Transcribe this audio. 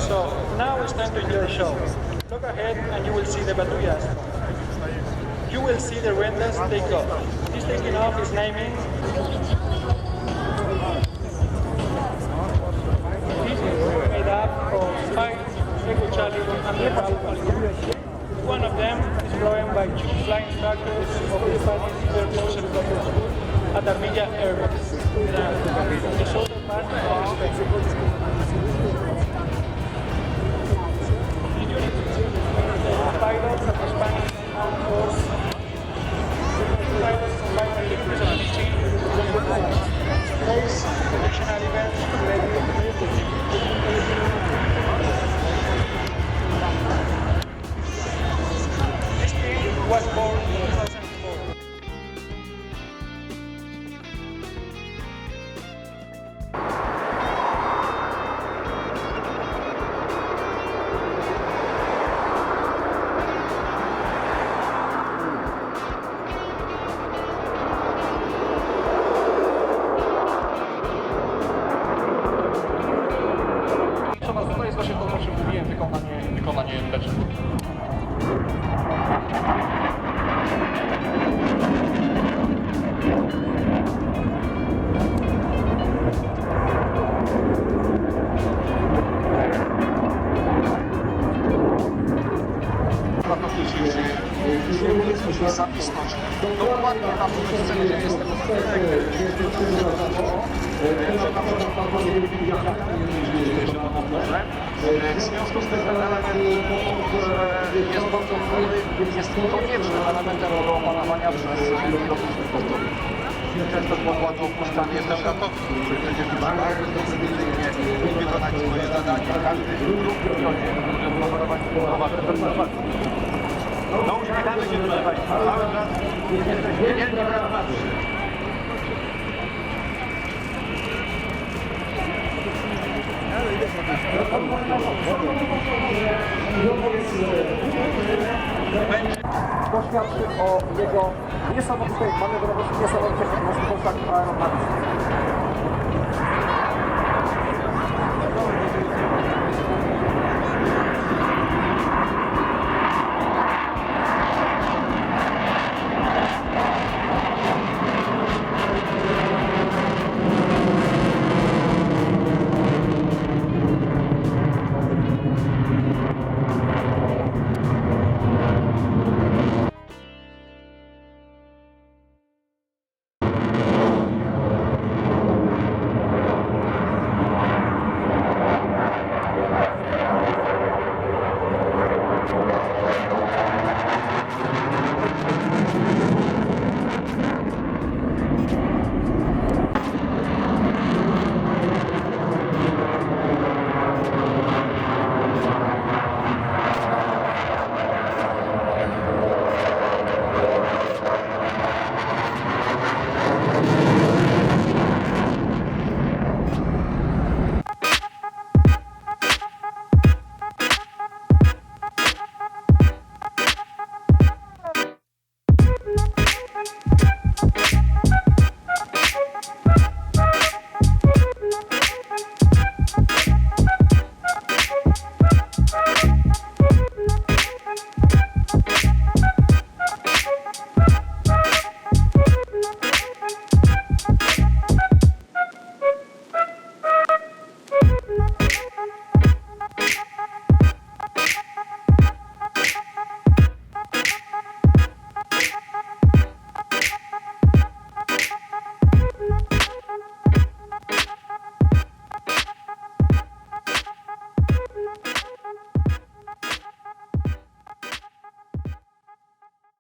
So now it's time to enjoy the show. Look ahead and you will see the Batrullas. You will see the Rendas take off. This taking off is naming. This is made up of 5 Echo Charlie and the Alpha. One of them is flown by 2 flying instructors of the Spanish Air Force Helicopter School at Armilla Air Base. The southern part of Spain. Pilots of the Spanish Armed Force, pilots combining different teaching, space, traditional events, This team was born in 2004. To jest właśnie to, o czym mówiłem, wykonanie leczenia. Musimy się zapisnąć dokładnie na tym miejscu, gdzie jestem. W związku z tym element, który jest bardzo jest koniecznym elementem do opanowania przez kierowców sportowych. Często z pokładu opuszczany jestem gotowy, który będzie wykonać swoje zadanie. Każdy ruch w miodzie, żeby opanować prowadzę. No uśmiechamy się, proszę Państwa. Cały czas jesteśmy wielki brat. To świadczy o jego niesamowitej manewrowości, niesamowitej możliwościach aerodynamicznych.